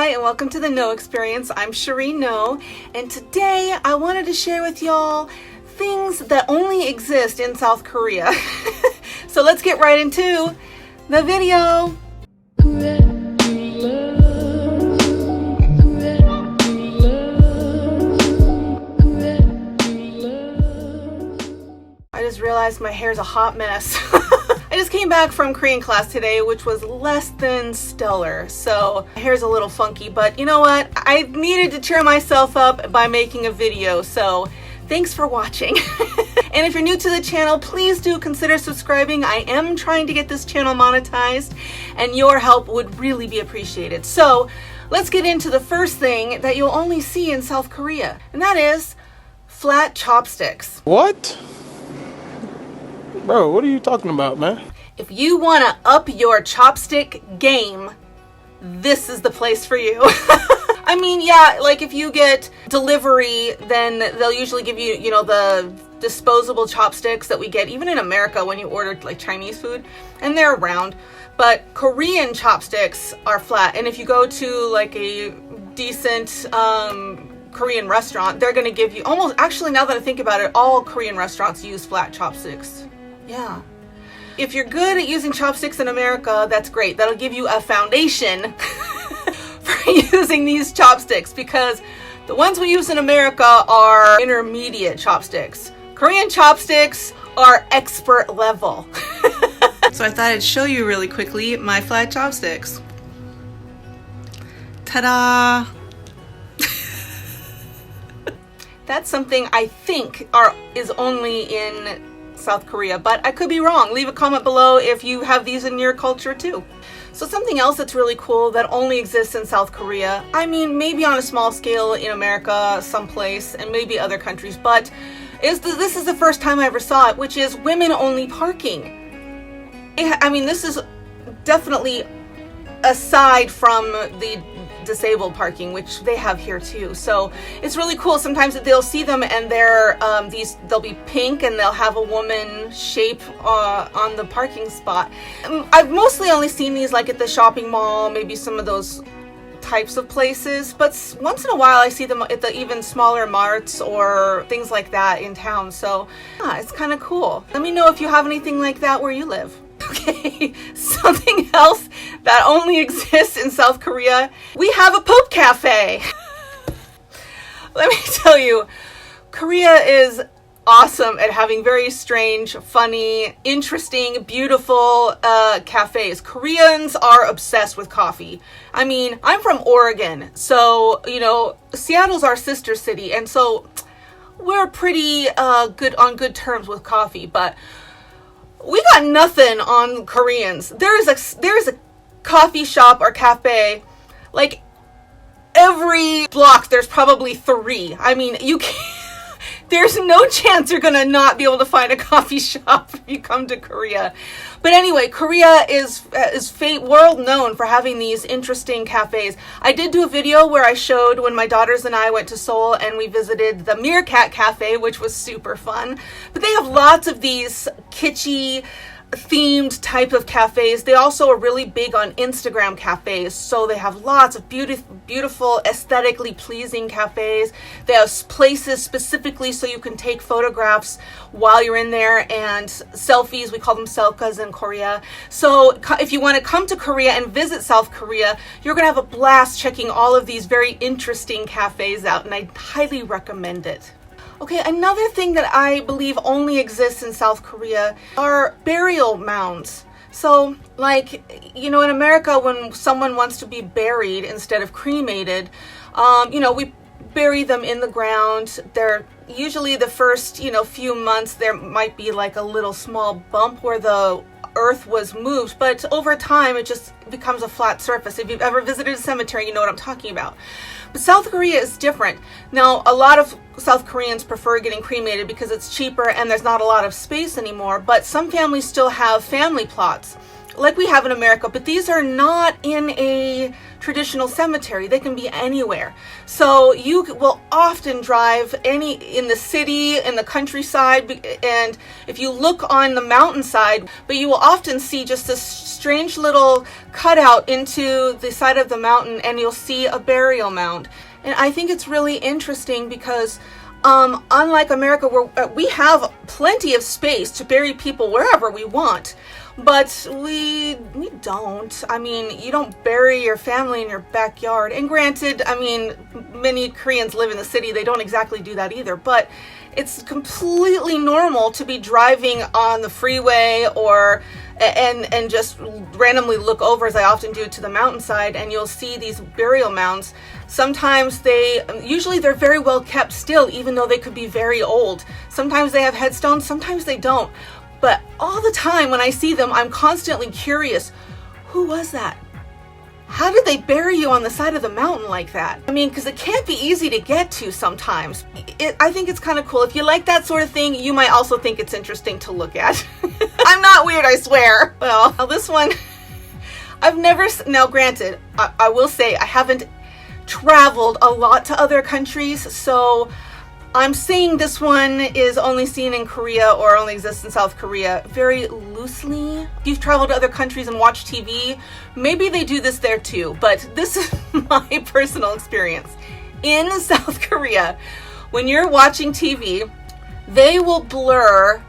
Hi, and welcome to the No Experience. I'm Sheree No, and today I wanted to share with y'all things that only exist in South Korea. So let's get right into the video. I just realized my hair's a hot mess. I just came back from Korean class today, which was less than stellar, so my hair's a little funky, but you know what? I needed to cheer myself up by making a video, so thanks for watching. And if you're new to the channel, please do consider subscribing. I am trying to get this channel monetized, and your help would really be appreciated. So let's get into the first thing that you'll only see in South Korea, and that is flat chopsticks. What? Bro, what are you talking about, man? If you want to up your chopstick game, this is the place for you. I mean, yeah, like if you get delivery, then they'll usually give you, the disposable chopsticks that we get even in America when you order like Chinese food, and they're round. But Korean chopsticks are flat, and if you go to like a decent Korean restaurant, they're going to give you almost, actually now that I think about it, all Korean restaurants use flat chopsticks. Yeah. If you're good at using chopsticks in America, that's great. That'll give you a foundation for using these chopsticks, because the ones we use in America are intermediate chopsticks. Korean chopsticks are expert level. So I thought I'd show you really quickly my flat chopsticks. Ta-da! That's something I think is only in South Korea, but I could be wrong. Leave a comment below if you have these in your culture too. So something else that's really cool that only exists in South Korea, I mean maybe on a small scale in America someplace and maybe other countries, but this is the first time I ever saw it, which is women only parking. I mean, this is definitely aside from the disabled parking, which they have here too. So it's really cool. Sometimes they'll see them and they'll be pink and they'll have a woman shape on the parking spot. I've mostly only seen these like at the shopping mall, maybe some of those types of places, but once in a while I see them at the even smaller marts or things like that in town. So yeah, it's kind of cool. Let me know if you have anything like that where you live. Okay, something else that only exists in South Korea, we have a poop cafe. Let me tell you, Korea is awesome at having very strange, funny, interesting, beautiful cafes. Koreans are obsessed with coffee. I mean, I'm from Oregon, so, Seattle's our sister city, and so we're pretty on good terms with coffee, but we got nothing on Koreans. There's a coffee shop or cafe, like every block there's probably 3. I mean, you can't, there's no chance you're gonna not be able to find a coffee shop if you come to Korea. But anyway, Korea is world known for having these interesting cafes. I did do a video where I showed when my daughters and I went to Seoul and we visited the Meerkat Cafe, which was super fun. But they have lots of these kitschy themed type of cafes. They also are really big on Instagram cafes, so they have lots of beautiful, aesthetically pleasing cafes. They have places specifically so you can take photographs while you're in there, and selfies. We call them selkas in Korea. So if you want to come to Korea and visit South Korea, you're gonna have a blast checking all of these very interesting cafes out, and I highly recommend it. Okay, another thing that I believe only exists in South Korea are burial mounds. So, like, in America, when someone wants to be buried instead of cremated, we bury them in the ground. They're usually the first, few months, there might be like a little small bump where the earth was moved, but over time it just becomes a flat surface. If you've ever visited a cemetery, you know what I'm talking about. But South Korea is different. Now, a lot of South Koreans prefer getting cremated because it's cheaper and there's not a lot of space anymore, but some families still have family plots. like we have in America, but these are not in a traditional cemetery. They can be anywhere. So you will often drive in the city, in the countryside, and if you look on the mountainside, but you will often see just this strange little cutout into the side of the mountain, and you'll see a burial mound. And I think it's really interesting because unlike America, where we have plenty of space to bury people wherever we want, but we don't. I mean, you don't bury your family in your backyard. And granted, I mean, many Koreans live in the city. They don't exactly do that either. But it's completely normal to be driving on the freeway and just randomly look over, as I often do, to the mountainside, and you'll see these burial mounds. Sometimes usually they're very well kept still, even though they could be very old. Sometimes they have headstones, sometimes they don't. But all the time when I see them, I'm constantly curious, who was that? How did they bury you on the side of the mountain like that? I mean, because it can't be easy to get to sometimes. I think it's kind of cool. If you like that sort of thing, you might also think it's interesting to look at. I'm not weird, I swear. Well, now this one, now granted, I will say I haven't traveled a lot to other countries, so I'm saying this one is only seen in Korea or only exists in South Korea very loosely. If you've traveled to other countries and watched TV, maybe they do this there too, but this is my personal experience. In South Korea, when you're watching TV, they will blur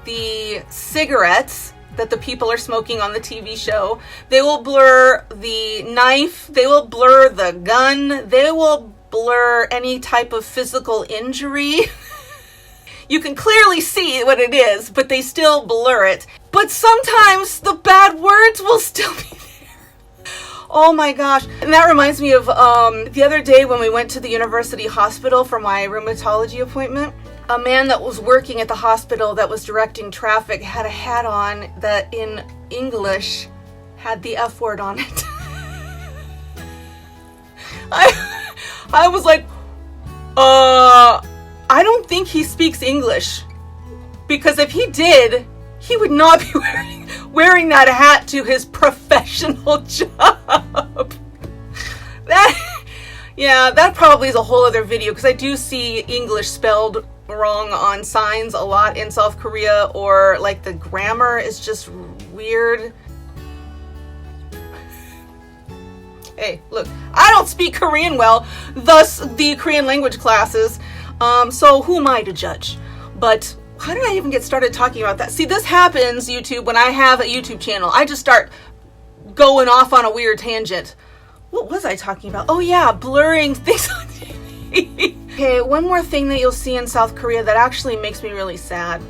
the cigarettes that the people are smoking on the TV show. They will blur the knife. They will blur the gun. They will blur any type of physical injury. You can clearly see what it is, but they still blur it. But sometimes the bad words will still be there. Oh my gosh. And that reminds me of the other day when we went to the university hospital for my rheumatology appointment. A man that was working at the hospital that was directing traffic had a hat on that in English had the F word on it. I was like, I don't think he speaks English, because if he did, he would not be wearing that hat to his professional job. That probably is a whole other video, because I do see English spelled wrong on signs a lot in South Korea, or like the grammar is just weird. Hey, look, I don't speak Korean well, thus the Korean language classes, so who am I to judge? But how did I even get started talking about that? See, this happens, YouTube, when I have a YouTube channel. I just start going off on a weird tangent. What was I talking about? Oh yeah, blurring things on TV. Okay, one more thing that you'll see in South Korea that actually makes me really sad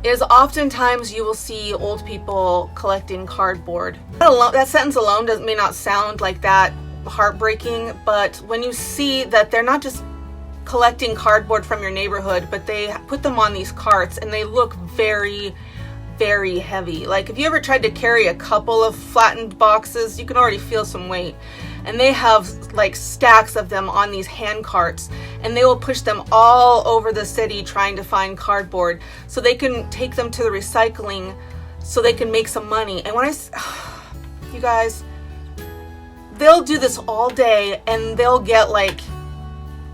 is oftentimes you will see old people collecting cardboard. That sentence alone may not sound like that heartbreaking, but when you see that they're not just collecting cardboard from your neighborhood, but they put them on these carts and they look very, very heavy. Like if you ever tried to carry a couple of flattened boxes, you can already feel some weight. And they have like stacks of them on these hand carts, and they will push them all over the city trying to find cardboard so they can take them to the recycling so they can make some money. And you guys, they'll do this all day and they'll get like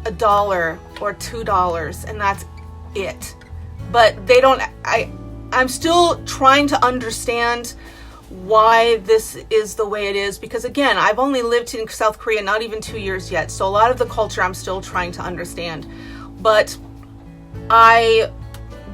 $1 or $2 and that's it. But they don't, I'm still trying to understand why this is the way it is, because again, I've only lived in South Korea not even 2 years yet, so a lot of the culture I'm still trying to understand. But I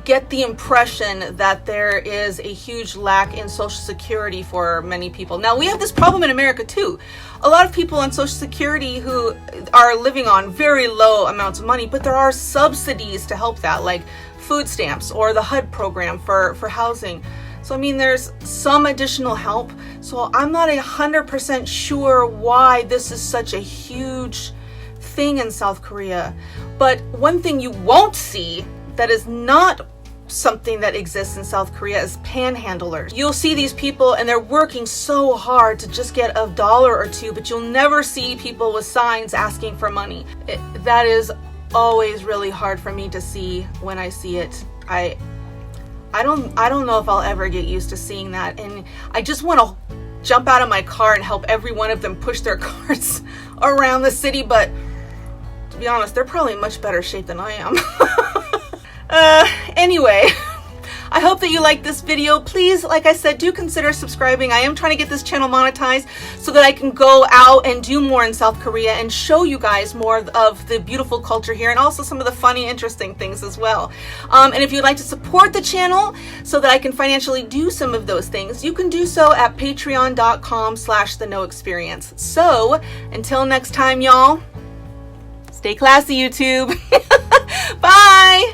get the impression that there is a huge lack in Social Security for many people. Now, we have this problem in America too. A lot of people on Social Security who are living on very low amounts of money, but there are subsidies to help that, like food stamps or the HUD program for housing. So I mean, there's some additional help. So I'm not 100% sure why this is such a huge thing in South Korea. But one thing you won't see that is not something that exists in South Korea is panhandlers. You'll see these people and they're working so hard to just get $1 or $2, but you'll never see people with signs asking for money. That is always really hard for me to see when I see it. I don't know if I'll ever get used to seeing that, and I just want to jump out of my car and help every one of them push their carts around the city, but to be honest, they're probably in much better shape than I am. Anyway, I hope that you liked this video. Please, like I said, do consider subscribing. I am trying to get this channel monetized so that I can go out and do more in South Korea and show you guys more of the beautiful culture here, and also some of the funny, interesting things as well. And if you'd like to support the channel so that I can financially do some of those things, you can do so at patreon.com/theknowexperience. So until next time, y'all, stay classy, YouTube. Bye.